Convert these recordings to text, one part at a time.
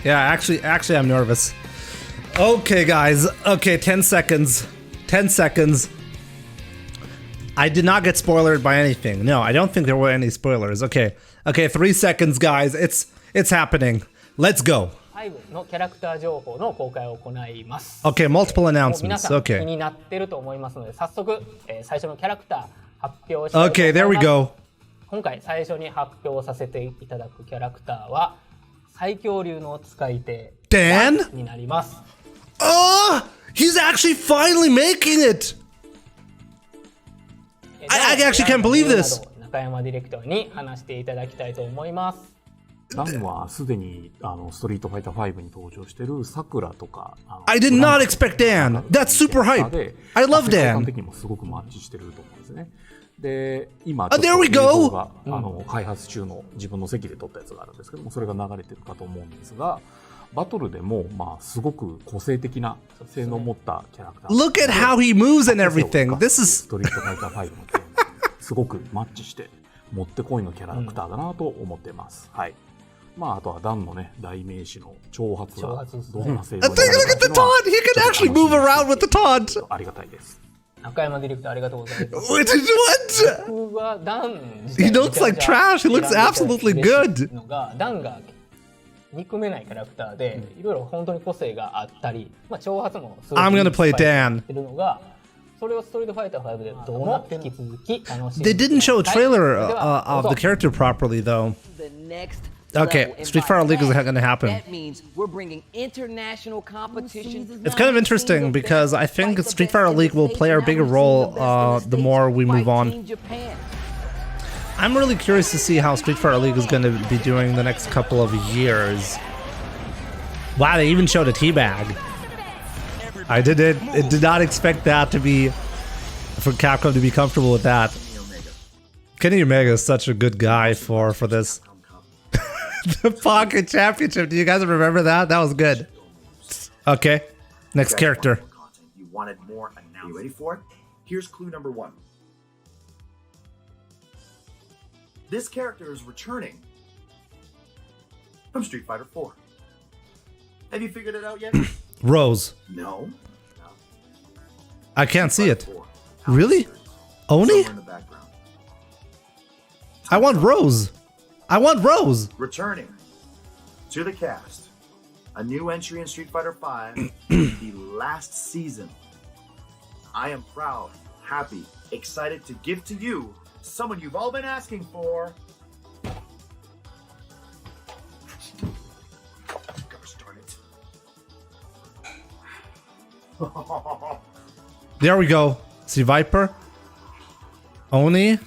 Yeah, actually, I'm nervous. Okay, guys. Okay, 10 seconds. 10 seconds. I did not get spoiled by anything. No, I don't think there were any spoilers. Okay. Okay, 3 seconds, guys. It's happening. Let's go. のキャラクター情報の公開を行います。Okay, multiple announcements. 皆さん気 Okay. になってると思いますので、早速、最初のキャラクター発表したいと思います。Okay, there we go. 今回最初に発表させていただくキャラクターは最強流の使い手 Dan になります。Oh, he's actually finally making it. I actually can't believe this. 中山ディレクターに話していただきたいと思います。ダンはすでにストリートファイター5に登場しているサクラとか I did not expect Dan. That's super hype. I love Dan. 世界観的にもすごくマッチしてると思うんですね。で、今ちょっと there we 映 go. 像が開発中の自分の席で撮ったやつがあるんですけども、それが流れてるかと思うんですが、バトルでもまあすごく個性的な性能を持ったキャラクター。Look at how he moves and everything. This is ストリートファイター5のゲームすごくマッチしてもってこいのキャラクターだなと思ってます。はい。まああとはダンのね代名詞の挑発がどんな性能になるか look at the taunt. He can actually move around with the taunt. ありがたいです。中山ディレクターありがとうございます。What? 僕はダン He looks like trash. He looks absolutely good. のがダンが憎めないキャラクターで、いろいろ本当に個性があったり、まあ挑発もすごい I'm gonna play Dan. るのが、それをストリートファイター5でどうも引き続き楽しん They で didn't show a trailer では of the character properly, though. Okay, Street Fighter League is going to happen. It's kind of interesting because I think Street Fighter League will play a bigger role the more we move on. I'm really curious to see how Street Fighter League is going to be doing the next couple of years. Wow, they even showed a teabag. I did not expect that to be for Capcom to be comfortable with that. Kenny Omega is such a good guy for this. The Pocket Championship. Do you guys remember that? That was good. Okay, next character. You wanted more announcements. Are you ready for it? Here's clue number 1. This character is returning from Street Fighter 4. Have you figured it out yet? Rose. No. I can't see it. Really? Oni? Somewhere in the background. I want Rose. I want Rose. Returning to the cast, a new entry in Street Fighter V, the last season. I am proud, happy, excited to give to you someone you've all been asking for. Gosh darn it. There we go. See Viper. Oni.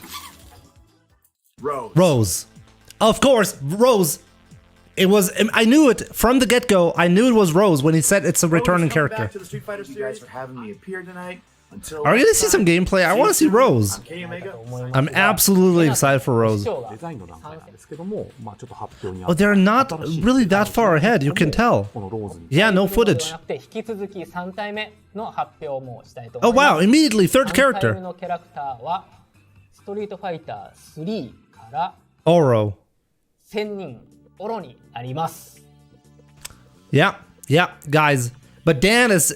Rose. Of course, Rose. It was. I knew it from the get-go. I knew it was Rose when he said it's a returning character. Back to the Street Fighter series. You guys for having me appear tonight. Until Are we gonna see some gameplay? I want to see Rose. I'm Kenny Omega. I'm absolutely excited for Rose. デザインの段階なんですけども、まあちょっと発表に Oh, they're not really that far ahead. You can tell. このローズに Yeah, no footage. 引き続き3体目の発表もしたいと Oh 思います。 wow! Immediately, third 3体目 character. のキャラクターはストリートファイター3から Oro. 1000人オロになります。 Yeah, guys. But Dan is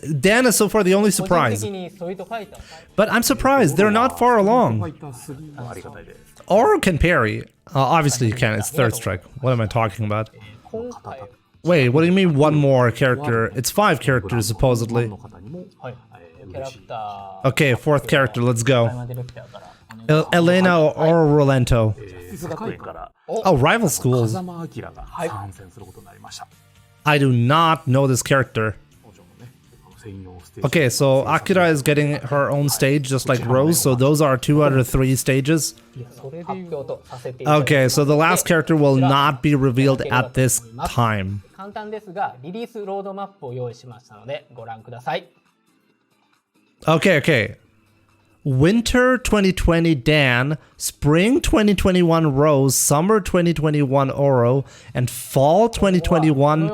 so far the only 個人 surprise. 的にストリートファイター But I'm surprised they're not far ファ along. イター3もありがたいです。 Oro can parry. Obviously, you can. It's third strike. What am I talking about? 今回 Wait, what do you mean one more character? It's 5 characters supposedly. の方にもはいキャラクター Okay, fourth character. Let's go. 中山ディレクターからお願いします Elena or Rolento. 世界から Oh, rival schools. 風間明が参戦することになりました。 I do not know this character. もちろんね、専用ステージ Okay, so Akira is getting her own stage just like Rose. So those are 2 out of 3 stages. 発表とさせていただきます Okay, so the last character will not be revealed at this time. 簡単ですがリリースロードマップを用意しましたのでご覧ください。 Okay. Winter 2020 Dan, Spring 2021 Rose, Summer 2021 Oro, and Fall 2021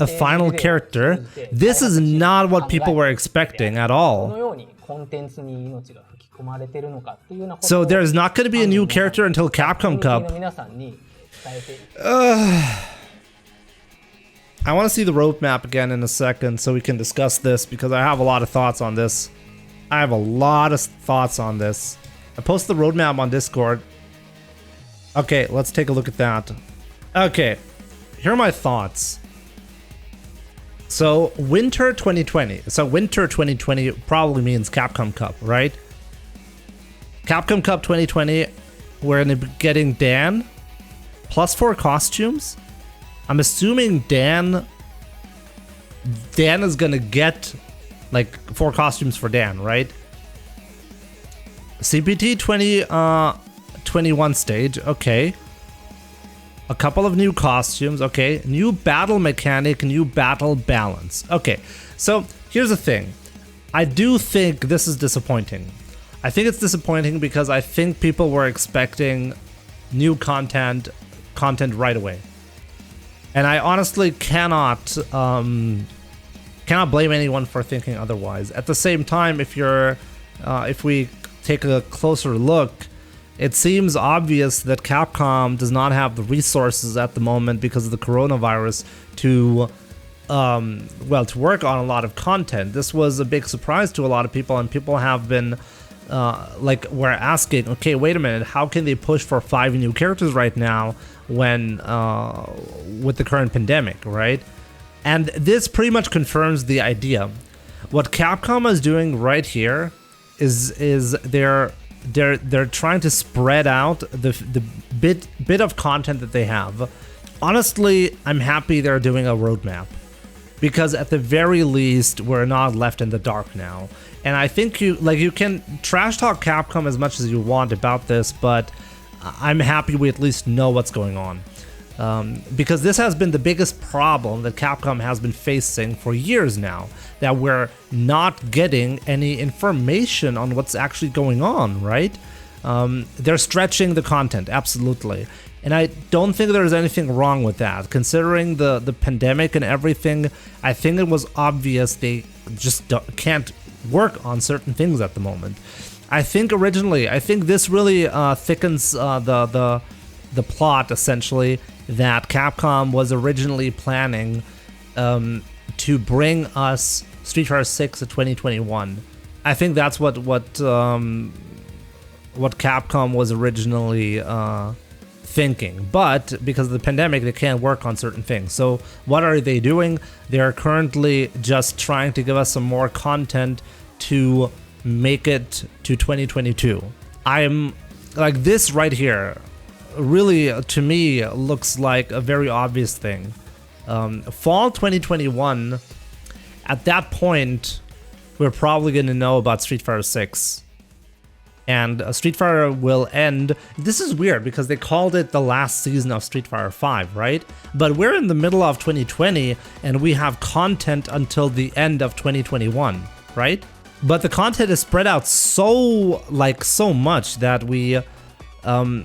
a final character. This is not what people were expecting at この all. ようにコンテンツに命が吹き込まれているのかっていうようなこと So を there's not going to be a new character until Capcom コミュニティの Cup. 皆さんに伝えて I want to see the roadmap again in a second so we can discuss this, because I have a lot of thoughts on this. I posted the roadmap on Discord. Okay, let's take a look at that. Okay, here are my thoughts. So winter 2020. So winter 2020 probably means Capcom Cup, right? Capcom Cup 2020, we're gonna be getting Dan plus 4 costumes. I'm assuming Dan is gonna get like 4 costumes for Dan, right? CPT 2021 stage, okay. A couple of new costumes, okay. New battle mechanic, new battle balance. Okay, so here's the thing. I do think this is disappointing. I think it's disappointing because I think people were expecting new content right away. And I honestly cannot blame anyone for thinking otherwise. At the same time, if we take a closer look, it seems obvious that Capcom does not have the resources at the moment because of the coronavirus to work on a lot of content. This was a big surprise to a lot of people, and people have been we're asking, okay, wait a minute, how can they push for 5 new characters right now when with the current pandemic, right? And this pretty much confirms the idea. What Capcom is doing right here is they're trying to spread out the bit of content that they have. Honestly, I'm happy they're doing a roadmap, because at the very least we're not left in the dark now. And I think you can trash talk Capcom as much as you want about this, but I'm happy we at least know what's going on. Because this has been the biggest problem that Capcom has been facing for years now, that we're not getting any information on what's actually going on, right? They're stretching the content, absolutely. And I don't think there's anything wrong with that. Considering the pandemic and everything, I think it was obvious they just can't work on certain things at the moment. I think this really thickens the plot, essentially, that Capcom was originally planning to bring us Street Fighter 6 in 2021. I think that's what Capcom was originally thinking, but because of the pandemic, they can't work on certain things. So what are they doing? They're currently just trying to give us some more content to make it to 2022. I'm like, this right here really, to me, looks like a very obvious thing. Fall 2021, at that point, we're probably going to know about Street Fighter 6. And Street Fighter will end. This is weird because they called it the last season of Street Fighter 5, right? But we're in the middle of 2020 and we have content until the end of 2021, right? But the content is spread out so much that we you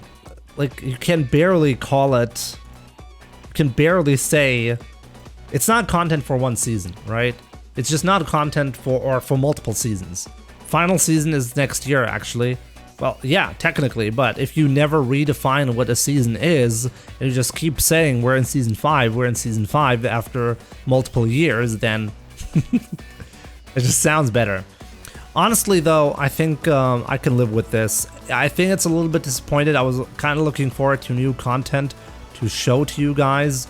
can barely call it, you can barely say it's not content for one season, right? It's just not content for multiple seasons. Final season is next year, actually. Well, yeah, technically, but if you never redefine what a season is, and you just keep saying we're in season 5 after multiple years, then it just sounds better. Honestly, though, I think I can live with this. I think it's a little bit disappointed. I was kind of looking forward to new content to show to you guys.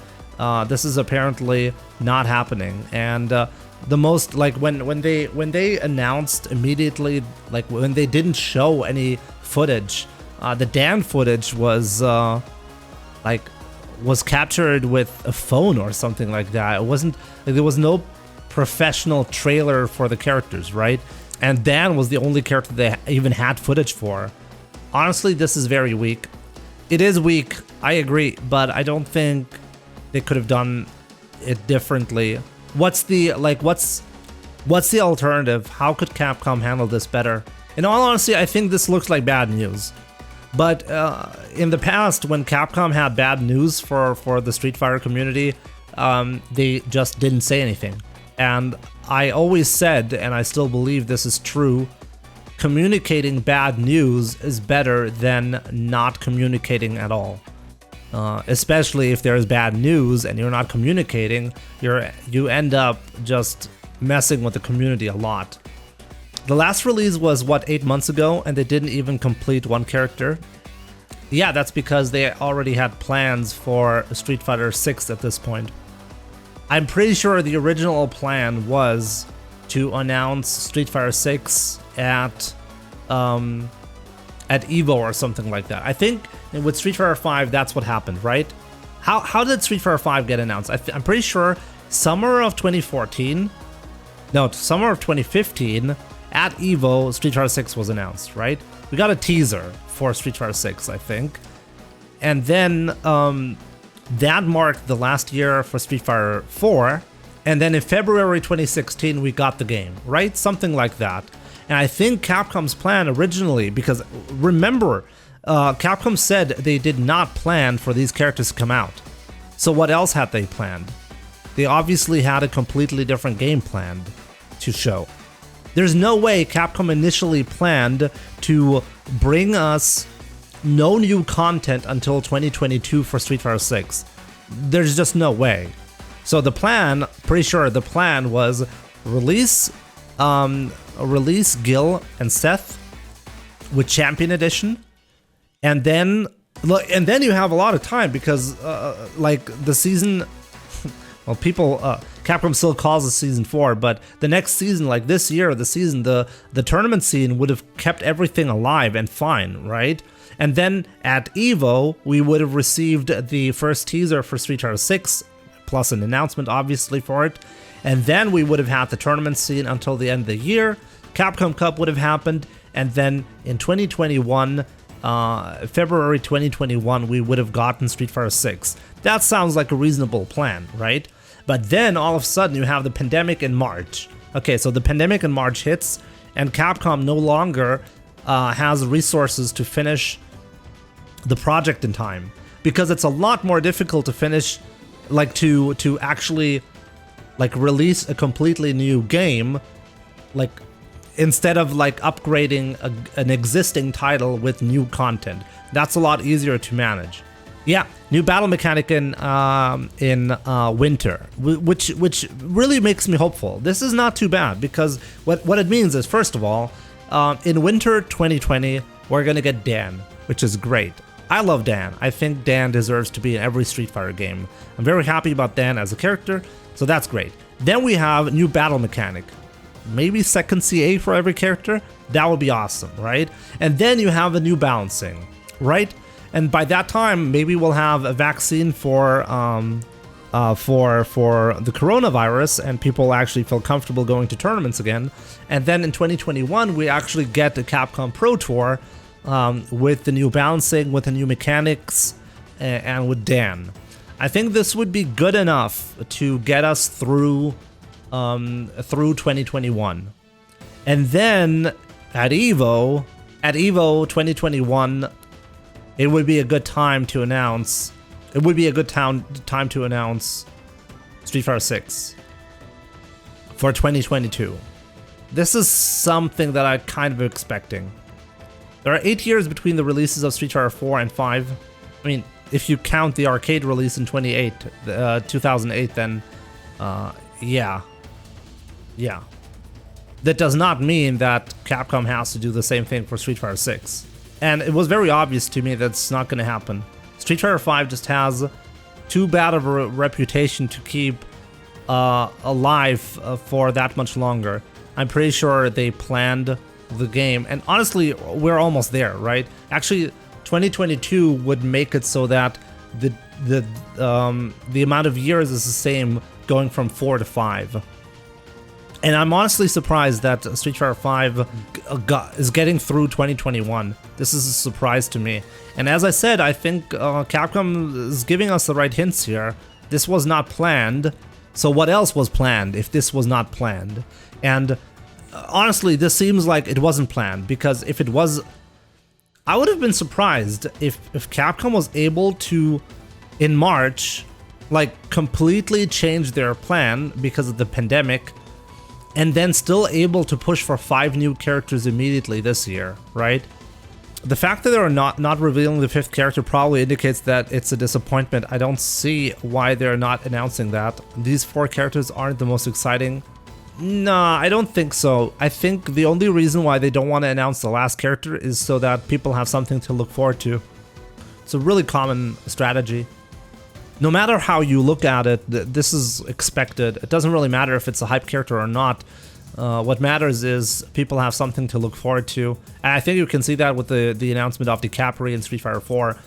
This is apparently not happening, and the most, like, when they announced immediately, like when they didn't show any footage, the Dan footage was captured with a phone or something like that. It wasn't like, there was no professional trailer for the characters, right? And Dan was the only character they even had footage for. Honestly, this is very weak. It is weak, I agree, but I don't think they could have done it differently. What's the alternative? How could Capcom handle this better? In all honesty, I think this looks like bad news. But in the past, when Capcom had bad news for the Street Fighter community, they just didn't say anything. And I always said, and I still believe this is true, communicating bad news is better than not communicating at all. especially if there's bad news and you're not communicating, you end up just messing with the community a lot. The last release was, what, 8 months ago, and they didn't even complete one character? Yeah, that's because they already had plans for Street Fighter 6 at this point. I'm pretty sure the original plan was to announce Street Fighter 6 at EVO or something like that. I think with Street Fighter 5, that's what happened, right? How did Street Fighter 5 get announced? I'm pretty sure summer of 2014, no, summer of 2015, at EVO, Street Fighter 6 was announced, right? We got a teaser for Street Fighter 6, I think. And then that marked the last year for Street Fighter 4. And then in February 2016, we got the game, right? Something like that. And I think Capcom's plan originally, because remember, Capcom said they did not plan for these characters to come out. So what else had they planned? They obviously had a completely different game planned to show. There's no way Capcom initially planned to bring us no new content until 2022 for Street Fighter 6. There's just no way. So the plan, pretty sure the plan was release Gil and Seth with Champion Edition, and then you have a lot of time because like the season, well, Capcom still calls it season 4, but the next season, like this year, the tournament scene would have kept everything alive and fine, right? And then at EVO, we would have received the first teaser for Street Fighter 6, plus an announcement, obviously, for it. And then we would have had the tournament scene until the end of the year. Capcom Cup would have happened, and then in 2021, February 2021, we would have gotten Street Fighter 6. That sounds like a reasonable plan, right? But then all of a sudden you have the pandemic in March. Okay, so the pandemic in March hits, and Capcom no longer has resources to finish the project in time, because it's a lot more difficult to finish, like to actually like release a completely new game, like instead of like upgrading an existing title with new content. That's a lot easier to manage. Yeah, new battle mechanic in winter, which really makes me hopeful. This is not too bad, because what it means is, first of all, in winter 2020, we're gonna get Dan, which is great. I love Dan. I think Dan deserves to be in every Street Fighter game. I'm very happy about Dan as a character, so that's great. Then we have new battle mechanic. Maybe second CA for every character? That would be awesome, right? And then you have a new balancing, right? And by that time, maybe we'll have a vaccine for the coronavirus, and people actually feel comfortable going to tournaments again. And then in 2021, we actually get the Capcom Pro Tour with the new balancing, with the new mechanics, and with Dan. I think this would be good enough to get us through 2021. And then at EVO 2021, it would be a good time to announce. It would be a good time to announce Street Fighter 6 for 2022. This is something that I'm kind of expecting. There are 8 years between the releases of Street Fighter 4 and 5. I mean, if you count the arcade release in 2008, then yeah. That does not mean that Capcom has to do the same thing for Street Fighter 6. And it was very obvious to me that's not going to happen. Street Fighter 5 just has too bad of a reputation to keep alive for that much longer. I'm pretty sure they planned the game, and honestly, we're almost there, right? Actually, 2022 would make it so that the amount of years is the same, going from 4 to 5. And I'm honestly surprised that Street Fighter 5 is getting through 2021. This is a surprise to me. And as I said, I think Capcom is giving us the right hints here. This was not planned. So what else was planned if this was not planned? And honestly, this seems like it wasn't planned, because if it was, I would have been surprised if Capcom was able to, in March, like completely change their plan because of the pandemic, and then still able to push for 5 new characters immediately this year, right? The fact that they're not revealing the 5th character probably indicates that it's a disappointment. I don't see why they're not announcing that. These 4 characters aren't the most exciting. Nah, I don't think so. I think the only reason why they don't want to announce the last character is so that people have something to look forward to. It's a really common strategy. No matter how you look at it, this is expected. It doesn't really matter if it's a hype character or not. What matters is people have something to look forward to. And I think you can see that with the announcement of Dictator in Street Fighter 4.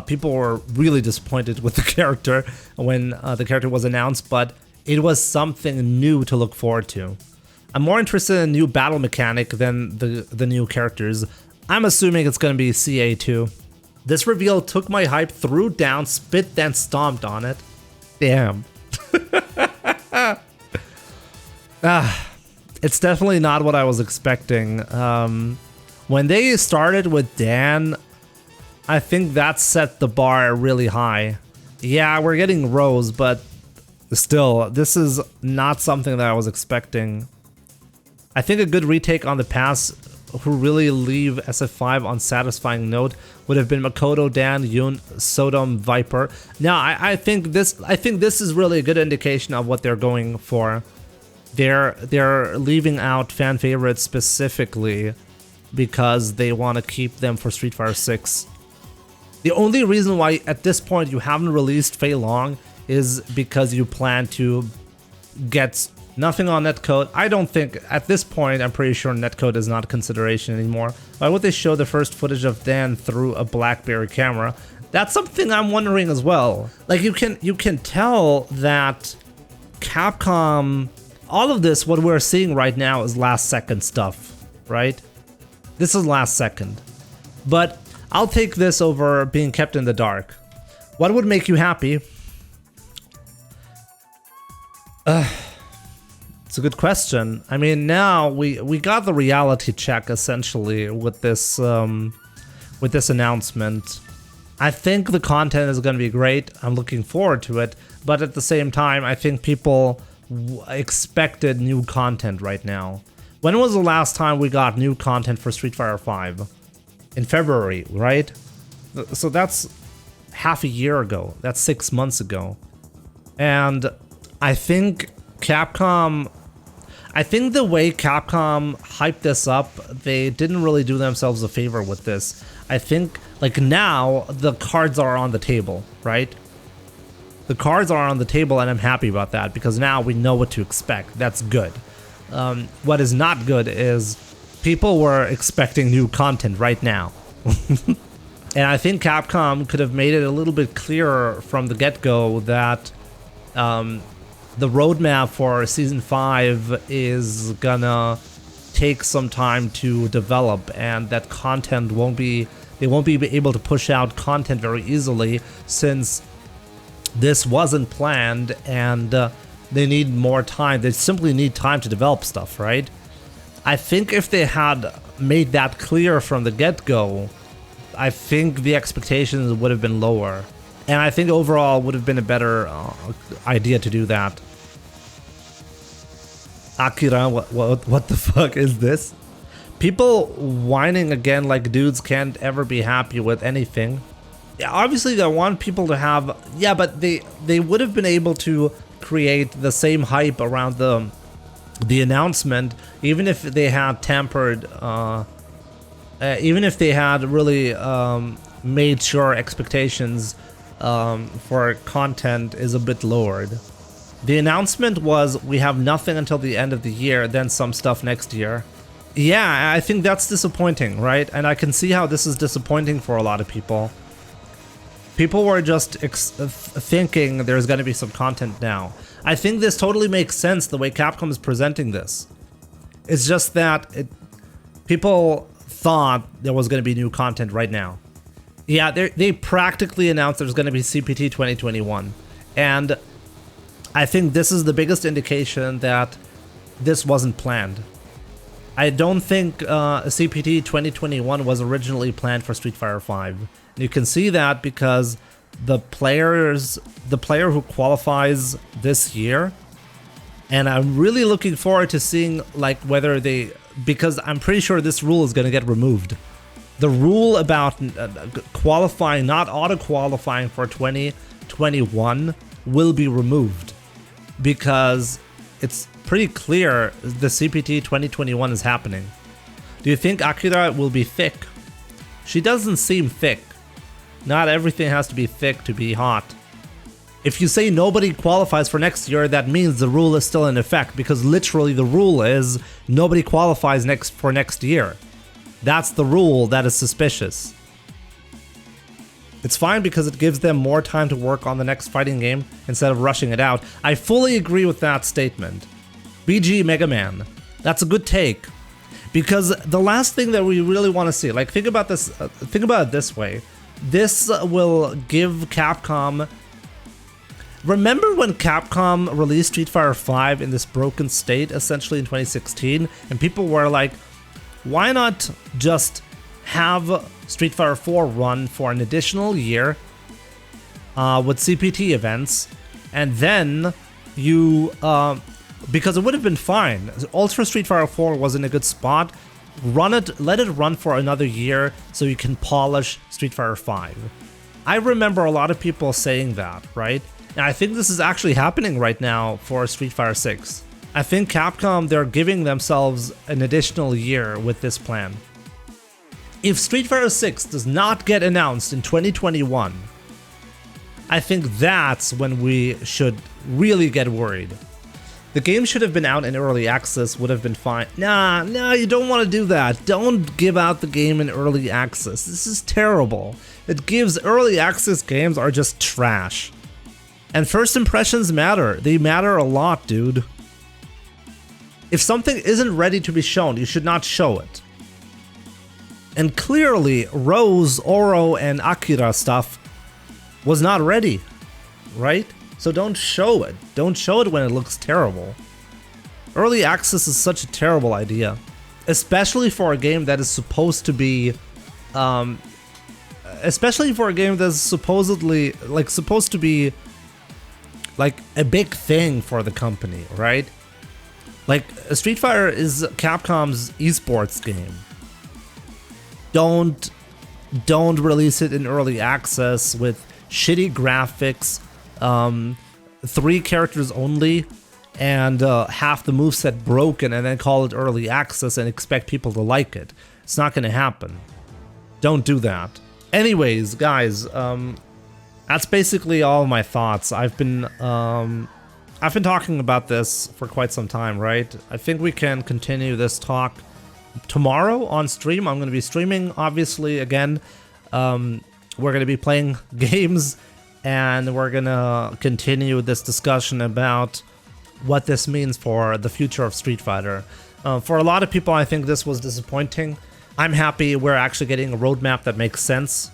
People were really disappointed with the character when the character was announced, but it was something new to look forward to. I'm more interested in new battle mechanic than the new characters. I'm assuming it's going to be CA2. This reveal took my hype, threw down, spit, then stomped on it. Damn. It's definitely not what I was expecting. When they started with Dan, I think that set the bar really high. Yeah, we're getting Rose, but still, this is not something that I was expecting. I think a good retake on the past who really leave SF5 on satisfying note would have been Makoto, Dan, Yoon, Sodom, Viper. Now, I think this is really a good indication of what they're going for. They're leaving out fan favorites specifically because they want to keep them for Street Fighter 6. The only reason why at this point you haven't released Fei Long is because you plan to get nothing on netcode. I don't think at this point, I'm pretty sure netcode is not a consideration anymore. Why would they show the first footage of Dan through a BlackBerry camera? That's something I'm wondering as well. Like you can tell that Capcom, all of this, what we're seeing right now is last second stuff, right? This is last second. But I'll take this over being kept in the dark. What would make you happy? It's a good question. I mean, now we got the reality check essentially with this announcement. I think the content is going to be great. I'm looking forward to it, but at the same time, I think people expected new content right now. When was the last time we got new content for Street Fighter 5? In February, right? So that's half a year ago. That's 6 months ago. And I think Capcom, I think the way Capcom hyped this up, they didn't really do themselves a favor with this. I think, like, now the cards are on the table, right? The cards are on the table, and I'm happy about that because now we know what to expect. That's good. What is not good is people were expecting new content right now. And I think Capcom could have made it a little bit clearer from the get-go that the roadmap for Season 5 is gonna take some time to develop, and that content won't be able to push out content very easily since this wasn't planned, and they need more time. They simply need time to develop stuff, right? I think if they had made that clear from the get-go, I think the expectations would have been lower. And I think overall would have been a better idea to do that. Akira, what the fuck is this? People whining again like dudes can't ever be happy with anything. Yeah, obviously they want people to have... Yeah, but they would have been able to create the same hype around the announcement, even if they had tampered... even if they had really made sure expectations for content is a bit lowered. The announcement was we have nothing until the end of the year, then some stuff next year. Yeah, I think that's disappointing, right? And I can see how this is disappointing for a lot of people. People were just thinking there's going to be some content now. I think this totally makes sense the way Capcom is presenting this. It's just that people thought there was going to be new content right now. Yeah, they practically announced there's going to be CPT 2021. And I think this is the biggest indication that this wasn't planned. I don't think CPT 2021 was originally planned for Street Fighter 5. You can see that because the player who qualifies this year, and I'm really looking forward to seeing like whether they, because I'm pretty sure this rule is going to get removed. the rule about qualifying, not auto-qualifying for 2021 will be removed, because it's pretty clear the CPT 2021 is happening. Do you think Akira will be thick? She doesn't seem thick. Not everything has to be thick to be hot. If you say nobody qualifies for next year, that means the rule is still in effect, because literally the rule is nobody qualifies for next year. That's the rule that is suspicious. It's fine because it gives them more time to work on the next fighting game instead of rushing it out. I fully agree with that statement. BG Mega Man. That's a good take. Because the last thing that we really want to see, like, think about this. Think about it this way. This will give Capcom. Remember when Capcom released Street Fighter V in this broken state, essentially in 2016, and people were like, "Why not just have Street Fighter 4 run for an additional year with CPT events, and then you." Because it would have been fine. Ultra Street Fighter 4 was in a good spot. Run it, let it run for another year so you can polish Street Fighter 5. I remember a lot of people saying that, right? And I think this is actually happening right now for Street Fighter 6. I think Capcom, they're giving themselves an additional year with this plan. If Street Fighter 6 does not get announced in 2021, I think that's when we should really get worried. The game should have been out in early access, would have been fine. Nah, you don't want to do that. Don't give out the game in early access. This is terrible. It gives early access games are just trash. And first impressions matter. They matter a lot, dude. If something isn't ready to be shown, you should not show it. And clearly, Rose, Oro, and Akira stuff was not ready, right? So don't show it. Don't show it when it looks terrible. Early access is such a terrible idea, especially for a game that is supposed to be, especially for a game that's supposedly supposed to be like a big thing for the company, right? Like Street Fighter is Capcom's esports game. Don't release it in early access with shitty graphics. 3 characters only, and half the moveset broken, and then call it early access and expect people to like it. It's not going to happen. Don't do that. Anyways, guys, that's basically all my thoughts. I've been talking about this for quite some time, right? I think we can continue this talk tomorrow on stream. I'm going to be streaming, obviously, again. We're going to be playing games, and we're gonna continue this discussion about what this means for the future of Street Fighter. For a lot of people, I think this was disappointing. I'm happy we're actually getting a roadmap that makes sense.